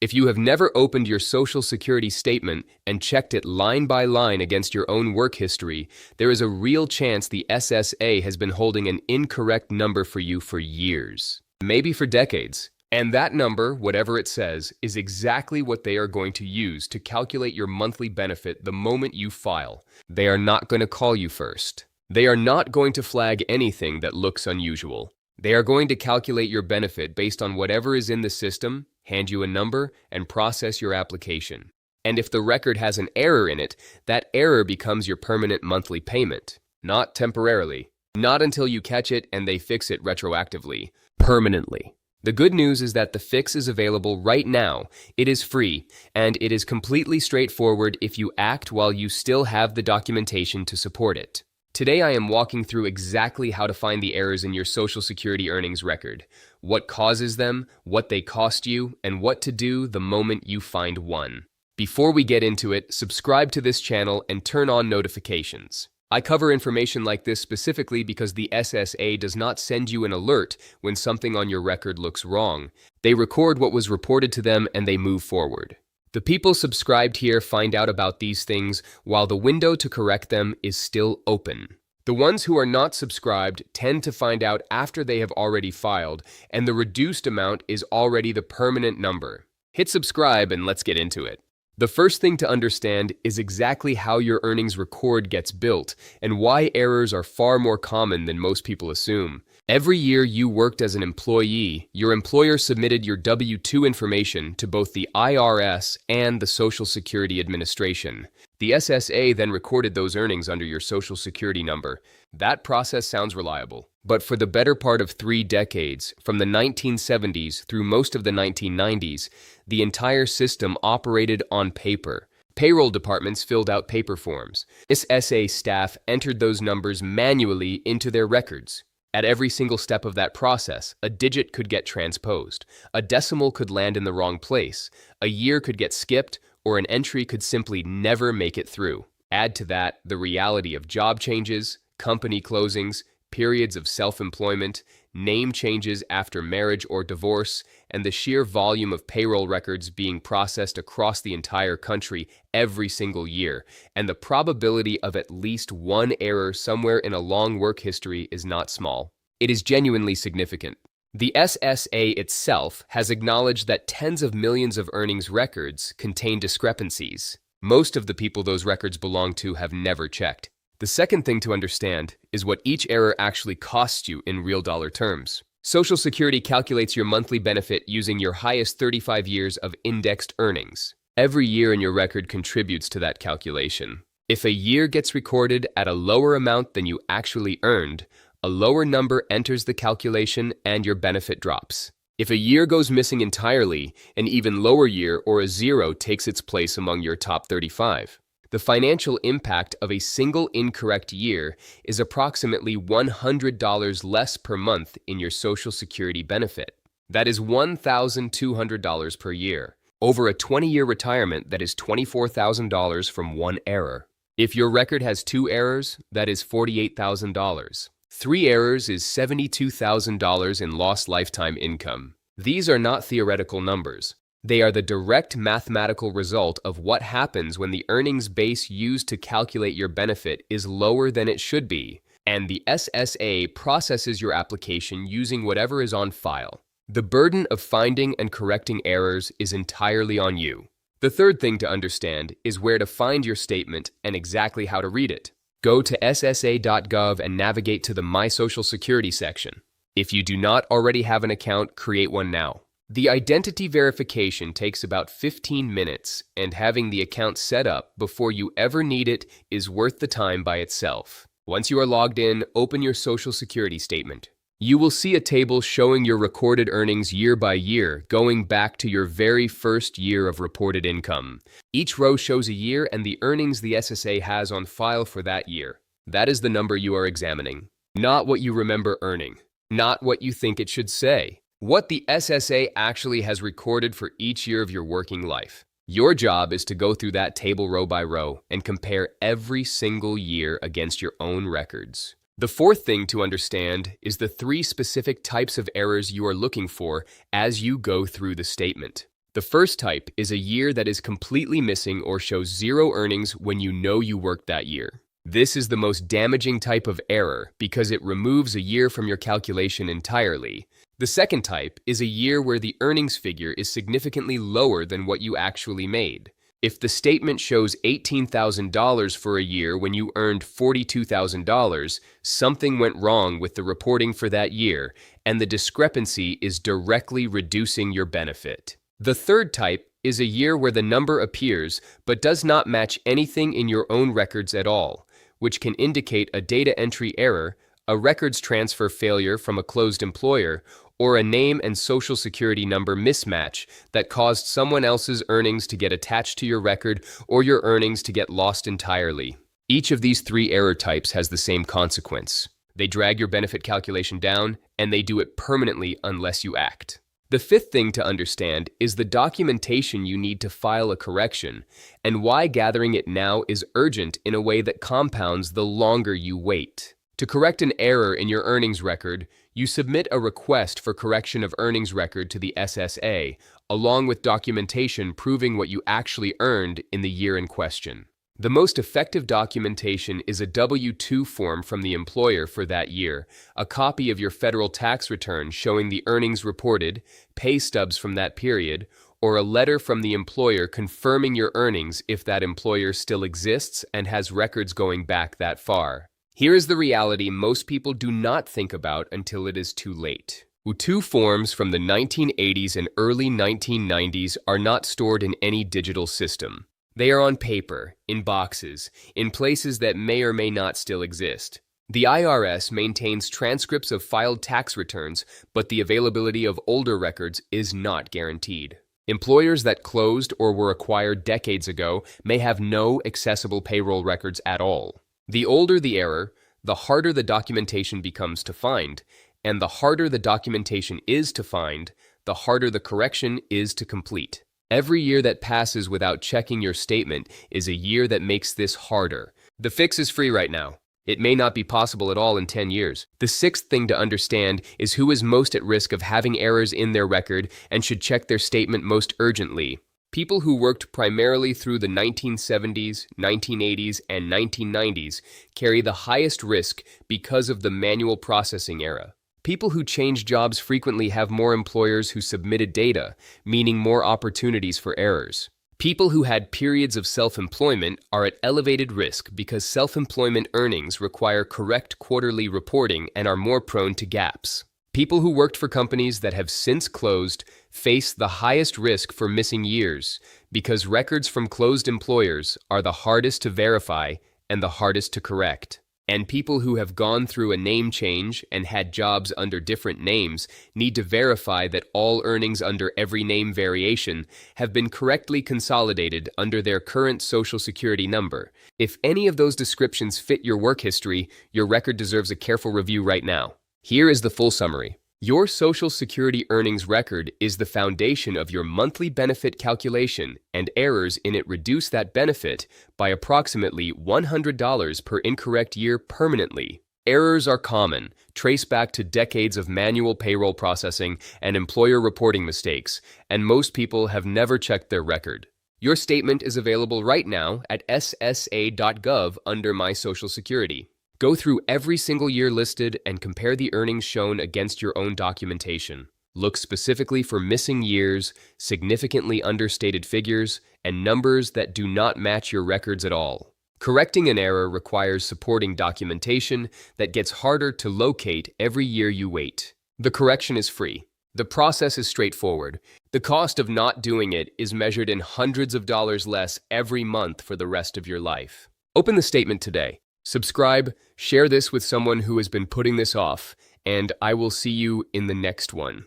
If you have never opened your Social Security statement and checked it line by line against your own work history, there is a real chance the SSA has been holding an incorrect number for you for years, maybe for decades. And that number, whatever it says, is exactly what they are going to use to calculate your monthly benefit the moment you file. They are not going to call you first. They are not going to flag anything that looks unusual. They are going to calculate your benefit based on whatever is in the system, hand you a number, and process your application. And if the record has an error in it, that error becomes your permanent monthly payment. Not temporarily. Not until you catch it and they fix it retroactively. Permanently. The good news is that the fix is available right now. It is free, and it is completely straightforward if you act while you still have the documentation to support it. Today I am walking through exactly how to find the errors in your Social Security earnings record, what causes them, what they cost you, and what to do the moment you find one. Before we get into it, subscribe to this channel and turn on notifications. I cover information like this specifically because the SSA does not send you an alert when something on your record looks wrong. They record what was reported to them and they move forward. The people subscribed here find out about these things while the window to correct them is still open. The ones who are not subscribed tend to find out after they have already filed, and the reduced amount is already the permanent number. Hit subscribe and let's get into it. The first thing to understand is exactly how your earnings record gets built and why errors are far more common than most people assume. Every year you worked as an employee, your employer submitted your W-2 information to both the IRS and the Social Security Administration. The SSA then recorded those earnings under your Social Security number. That process sounds reliable. But for the better part of 3 decades, from the 1970s through most of the 1990s, the entire system operated on paper. Payroll departments filled out paper forms. SSA staff entered those numbers manually into their records. At every single step of that process, a digit could get transposed, a decimal could land in the wrong place, a year could get skipped, or an entry could simply never make it through. Add to that the reality of job changes, company closings, periods of self-employment, name changes after marriage or divorce, and the sheer volume of payroll records being processed across the entire country every single year, and the probability of at least one error somewhere in a long work history is not small. It is genuinely significant. The SSA itself has acknowledged that tens of millions of earnings records contain discrepancies. Most of the people those records belong to have never checked. The second thing to understand is what each error actually costs you in real dollar terms. Social Security calculates your monthly benefit using your highest 35 years of indexed earnings. Every year in your record contributes to that calculation. If a year gets recorded at a lower amount than you actually earned, a lower number enters the calculation and your benefit drops. If a year goes missing entirely, an even lower year or a 0 takes its place among your top 35. The financial impact of a single incorrect year is approximately $100 less per month in your Social Security benefit. That is $1,200 per year. Over a 20-year retirement, that is $24,000 from one error. If your record has 2 errors, that is $48,000. 3 errors is $72,000 in lost lifetime income. These are not theoretical numbers. They are the direct mathematical result of what happens when the earnings base used to calculate your benefit is lower than it should be, and the SSA processes your application using whatever is on file. The burden of finding and correcting errors is entirely on you. The third thing to understand is where to find your statement and exactly how to read it. Go to ssa.gov and navigate to the My Social Security section. If you do not already have an account, create one now. The identity verification takes about 15 minutes, and having the account set up before you ever need it is worth the time by itself. Once you are logged in, open your Social Security statement. You will see a table showing your recorded earnings year by year, going back to your very first year of reported income. Each row shows a year and the earnings the SSA has on file for that year. That is the number you are examining, not what you remember earning, not what you think it should say. What the SSA actually has recorded for each year of your working life. Your job is to go through that table row by row and compare every single year against your own records. The fourth thing to understand is the 3 specific types of errors you are looking for as you go through the statement. The first type is a year that is completely missing or shows zero earnings when you know you worked that year. This is the most damaging type of error because it removes a year from your calculation entirely. The second type is a year where the earnings figure is significantly lower than what you actually made. If the statement shows $18,000 for a year when you earned $42,000, something went wrong with the reporting for that year, and the discrepancy is directly reducing your benefit. The third type is a year where the number appears but does not match anything in your own records at all, which can indicate a data entry error, a records transfer failure from a closed employer, or a name and social security number mismatch that caused someone else's earnings to get attached to your record or your earnings to get lost entirely. Each of these three error types has the same consequence. They drag your benefit calculation down, and they do it permanently unless you act. The fifth thing to understand is the documentation you need to file a correction, and why gathering it now is urgent in a way that compounds the longer you wait. To correct an error in your earnings record, you submit a request for correction of earnings record to the SSA, along with documentation proving what you actually earned in the year in question. The most effective documentation is a W-2 form from the employer for that year, a copy of your federal tax return showing the earnings reported, pay stubs from that period, or a letter from the employer confirming your earnings if that employer still exists and has records going back that far. Here is the reality most people do not think about until it is too late. W-2 forms from the 1980s and early 1990s are not stored in any digital system. They are on paper, in boxes, in places that may or may not still exist. The IRS maintains transcripts of filed tax returns, but the availability of older records is not guaranteed. Employers that closed or were acquired decades ago may have no accessible payroll records at all. The older the error, the harder the documentation becomes to find, and the harder the documentation is to find, the harder the correction is to complete. Every year that passes without checking your statement is a year that makes this harder. The fix is free right now. It may not be possible at all in 10 years. The sixth thing to understand is who is most at risk of having errors in their record and should check their statement most urgently. People who worked primarily through the 1970s, 1980s, and 1990s carry the highest risk because of the manual processing era. People who change jobs frequently have more employers who submitted data, meaning more opportunities for errors. People who had periods of self-employment are at elevated risk because self-employment earnings require correct quarterly reporting and are more prone to gaps. People who worked for companies that have since closed face the highest risk for missing years because records from closed employers are the hardest to verify and the hardest to correct. And people who have gone through a name change and had jobs under different names need to verify that all earnings under every name variation have been correctly consolidated under their current Social Security number. If any of those descriptions fit your work history, your record deserves a careful review right now. Here is the full summary. Your Social Security earnings record is the foundation of your monthly benefit calculation, and errors in it reduce that benefit by approximately $100 per incorrect year permanently. Errors are common, trace back to decades of manual payroll processing and employer reporting mistakes, and most people have never checked their record. Your statement is available right now at ssa.gov under My Social Security. Go through every single year listed and compare the earnings shown against your own documentation. Look specifically for missing years, significantly understated figures, and numbers that do not match your records at all. Correcting an error requires supporting documentation that gets harder to locate every year you wait. The correction is free. The process is straightforward. The cost of not doing it is measured in hundreds of dollars less every month for the rest of your life. Open the statement today. Subscribe, share this with someone who has been putting this off, and I will see you in the next one.